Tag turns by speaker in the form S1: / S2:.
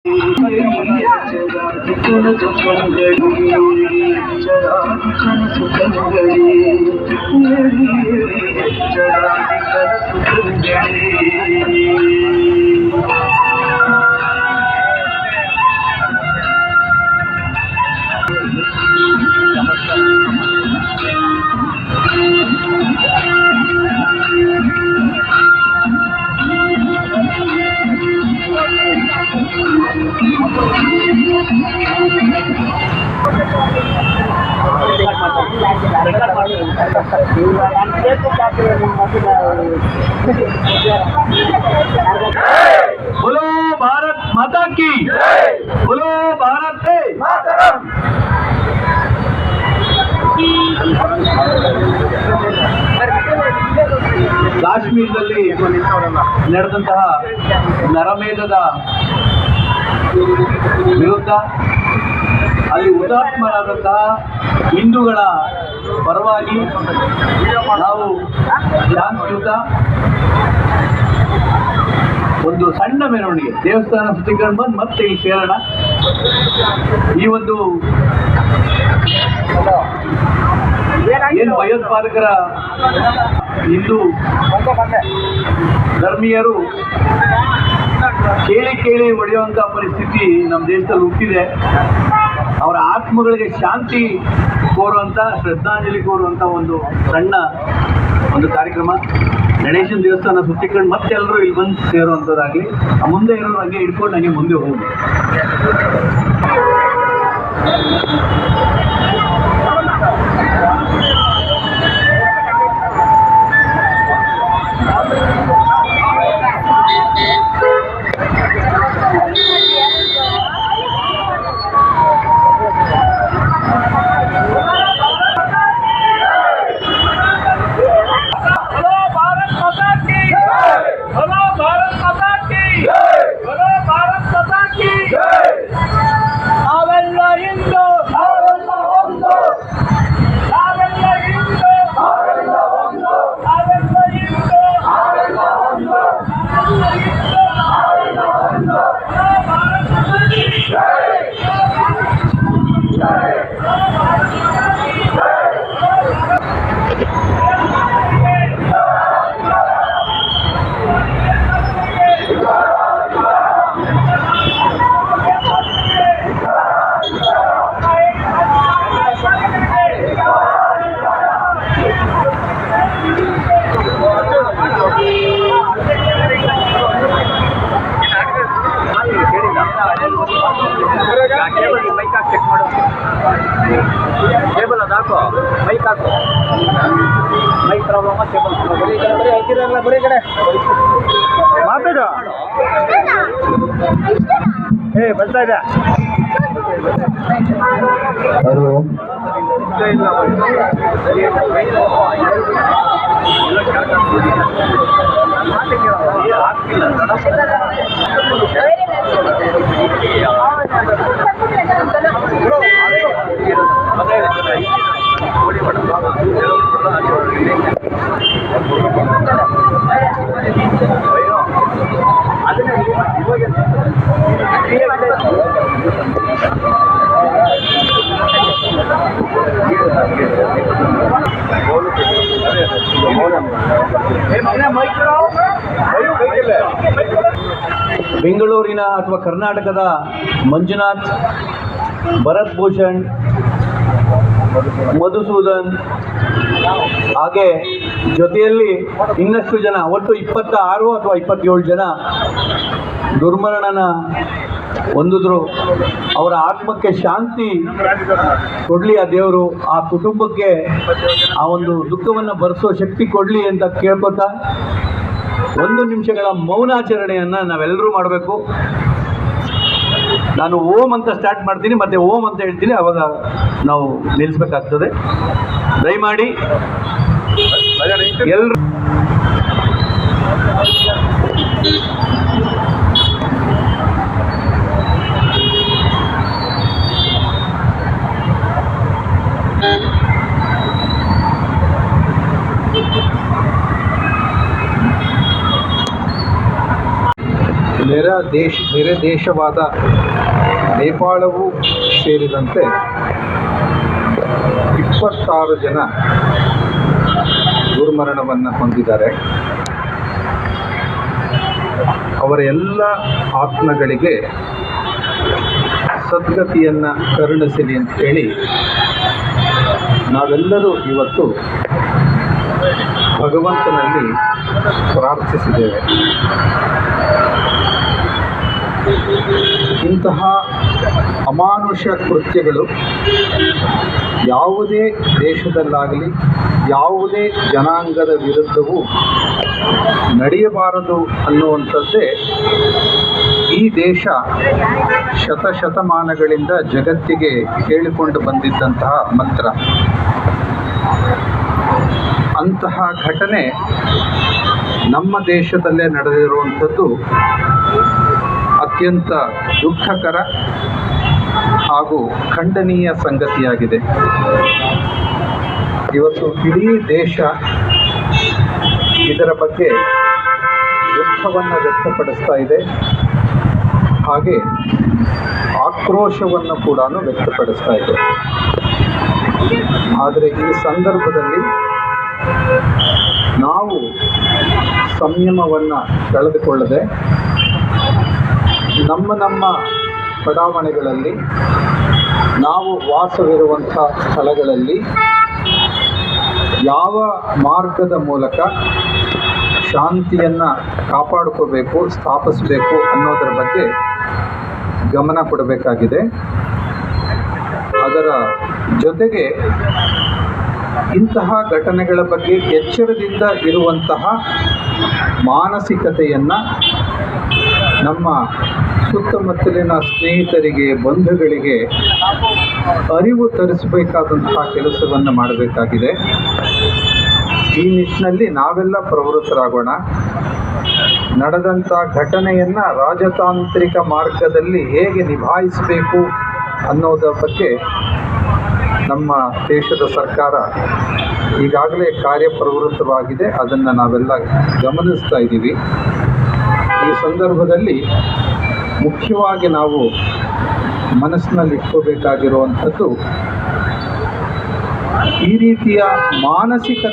S1: बोलो भारत माता की, बोलो भारत मातरम। ಕಾಶ್ಮೀರದಲ್ಲಿ ನಡೆದಂತಹ ನರಮೇಧದ ವಿರುದ್ಧ ಅಲ್ಲಿ ಹುತಾತ್ಮರಾದಂತಹ ಹಿಂದೂಗಳ ಪರವಾಗಿ ನಾವು ಶಾಂತಿಯುತ ಒಂದು ಸಣ್ಣ ಮೆರವಣಿಗೆ ದೇವಸ್ಥಾನ ಸುತ್ತಿಕೊಂಡು ಬಂದು ಮತ್ತೆ ಈ ಸೇರೋಣ. ಈ ಒಂದು ಏನು ಭಯೋತ್ಪಾದಕರ ಹಿಂದೂ ಧರ್ಮೀಯರು ಕೇಳಿ ಕೇಳಿ ಹೊಡೆಯುವಂಥ ಪರಿಸ್ಥಿತಿ ನಮ್ಮ ದೇಶದಲ್ಲಿ ಹುಟ್ಟಿದೆ. ಅವರ ಆತ್ಮಗಳಿಗೆ ಶಾಂತಿ ಕೋರುವಂಥ, ಶ್ರದ್ಧಾಂಜಲಿ ಕೋರುವಂಥ ಒಂದು ಸಣ್ಣ ಒಂದು ಕಾರ್ಯಕ್ರಮ. ಗಣೇಶನ ದೇವಸ್ಥಾನ ಸುತ್ತಿಕೊಂಡು ಮತ್ತೆಲ್ಲರೂ ಇಲ್ಲಿ ಬಂದು ಸೇರುವಂಥದ್ದಾಗಲಿ, ಮುಂದೆ ಇರೋರು ಹಂಗೆ ಹಿಡ್ಕೊಂಡು ಹಂಗೆ ಮುಂದೆ ಹೋಗಿ. ಟೇಬಲ್ ಅದು ಹಾಕೋ, ಮೈಕ್ ಹಾಕೋ, ಮೈಕ್ ಪ್ರಾಬ್ಲಮ್. ಟೇಬಲ್ ಬರೀ ಕಡೆ ಮಾತಾಡು. ಬರ್ತಾ ಇದೆ. ಬೆಂಗಳೂರಿನ ಅಥವಾ ಕರ್ನಾಟಕದ ಮಂಜುನಾಥ್, ಭರತ್ ಭೂಷಣ್, ಮಧುಸೂದನ್, ಹಾಗೆ ಜೊತೆಯಲ್ಲಿ ಇನ್ನಷ್ಟು ಜನ, ಒಟ್ಟು 26 ಅಥವಾ 27 ಜನ ದುರ್ಮರಣನ ಹೊಂದಿದ್ರು. ಅವರ ಆತ್ಮಕ್ಕೆ ಶಾಂತಿ ಕೊಡಲಿ ಆ ದೇವರು, ಆ ಕುಟುಂಬಕ್ಕೆ ಆ ಒಂದು ದುಃಖವನ್ನು ಭರಿಸೋ ಶಕ್ತಿ ಕೊಡಲಿ ಅಂತ ಕೇಳ್ಕೊತಾ 1 ನಿಮಿಷಗಳ ಮೌನಾಚರಣೆಯನ್ನು ನಾವೆಲ್ಲರೂ ಮಾಡಬೇಕು. ನಾನು ಓಂ ಅಂತ ಸ್ಟಾರ್ಟ್ ಮಾಡ್ತೀನಿ, ಮತ್ತೆ ಓಂ ಅಂತ ಹೇಳ್ತೀನಿ, ಅವಾಗ ನಾವು ನಿಲ್ಲಿಸಬೇಕಾಗ್ತದೆ. ದಯಮಾಡಿ ಎಲ್ಲರೂ मेरा
S2: ನೆರೆ ದೇಶವಾದ ನೇಪಾಳವೂ ಸೇರಿದಂತೆ 26 ಜನ ದುರ್ಮರಣವನ್ನು ಹೊಂದಿದ್ದಾರೆ. ಅವರ ಎಲ್ಲ ಆತ್ಮಗಳಿಗೆ ಸದ್ಗತಿಯನ್ನು ಕರುಣಿಸಲಿ ಅಂತ ಹೇಳಿ ನಾವೆಲ್ಲರೂ ಇವತ್ತು ಭಗವಂತನಲ್ಲಿ ಪ್ರಾರ್ಥಿಸಿದ್ದೇವೆ. ಇಂತಹ ಅಮಾನುಷ ಕೃತ್ಯಗಳು ಯಾವುದೇ ದೇಶದಲ್ಲಾಗಲಿ ಯಾವುದೇ ಜನಾಂಗದ ವಿರುದ್ಧವೂ ನಡೆಯಬಾರದು ಅನ್ನುವಂಥದ್ದೇ ಈ ದೇಶ ಶತಶತಮಾನಗಳಿಂದ ಜಗತ್ತಿಗೆ ಹೇಳಿಕೊಂಡು ಬಂದಿದ್ದಂತಹ ಮಂತ್ರ. ಅಂತಹ ಘಟನೆ ನಮ್ಮ ದೇಶದಲ್ಲೇ ನಡೆದಿರುವಂಥದ್ದು ಅತ್ಯಂತ ದುಃಖಕರ ಹಾಗೂ ಖಂಡನೀಯ ಸಂಗತಿಯಾಗಿದೆ. ಇವತ್ತು ಇಡೀ ದೇಶ ಇದರ ಬಗ್ಗೆ ದುಃಖವನ್ನು ವ್ಯಕ್ತಪಡಿಸ್ತಾ ಇದೆ, ಹಾಗೆ ಆಕ್ರೋಶವನ್ನು ಕೂಡ ವ್ಯಕ್ತಪಡಿಸ್ತಾ ಇದೆ. ಆದರೆ ಈ ಸಂದರ್ಭದಲ್ಲಿ ನಾವು ಸಂಯಮವನ್ನು ಕಳೆದುಕೊಳ್ಳದೆ ನಮ್ಮ ಬಡಾವಣೆಗಳಲ್ಲಿ, ನಾವು ವಾಸವಿರುವಂಥ ಸ್ಥಳಗಳಲ್ಲಿ ಯಾವ ಮಾರ್ಗದ ಮೂಲಕ ಶಾಂತಿಯನ್ನು ಕಾಪಾಡ್ಕೋಬೇಕು, ಸ್ಥಾಪಿಸಬೇಕು ಅನ್ನೋದರ ಬಗ್ಗೆ ಗಮನ ಕೊಡಬೇಕಾಗಿದೆ. ಅದರ ಜೊತೆಗೆ ಇಂತಹ ಘಟನೆಗಳ ಬಗ್ಗೆ ಎಚ್ಚರದಿಂದ ಇರುವಂತಹ ಮಾನಸಿಕತೆಯನ್ನು ನಮ್ಮ ಸುತ್ತಮುತ್ತಲಿನ ಸ್ನೇಹಿತರಿಗೆ, ಬಂಧುಗಳಿಗೆ ಅರಿವು ತರಿಸಬೇಕಾದಂತಹ ಕೆಲಸವನ್ನು ಮಾಡಬೇಕಾಗಿದೆ. ಈ ನಿಟ್ಟಿನಲ್ಲಿ ನಾವೆಲ್ಲ ಪ್ರವೃತ್ತರಾಗೋಣ. ನಡೆದಂಥ ಘಟನೆಯನ್ನು ರಾಜತಾಂತ್ರಿಕ ಮಾರ್ಗದಲ್ಲಿ ಹೇಗೆ ನಿಭಾಯಿಸಬೇಕು ಅನ್ನೋದರ ಬಗ್ಗೆ ನಮ್ಮ ದೇಶದ ಸರ್ಕಾರ ಈಗಾಗಲೇ ಕಾರ್ಯಪ್ರವೃತ್ತವಾಗಿದೆ. ಅದನ್ನು ನಾವೆಲ್ಲ ಗಮನಿಸ್ತಾ ಇದ್ದೀವಿ. ಈ ಸಂದರ್ಭದಲ್ಲಿ ಮುಖ್ಯವಾಗಿ ನಾವು ಮನಸ್ಸಿನಲ್ಲಿ ಇಟ್ಕೋಬೇಕಾಗಿರುವಂಥದ್ದು ಈ ರೀತಿಯ ಮಾನಸಿಕತೆ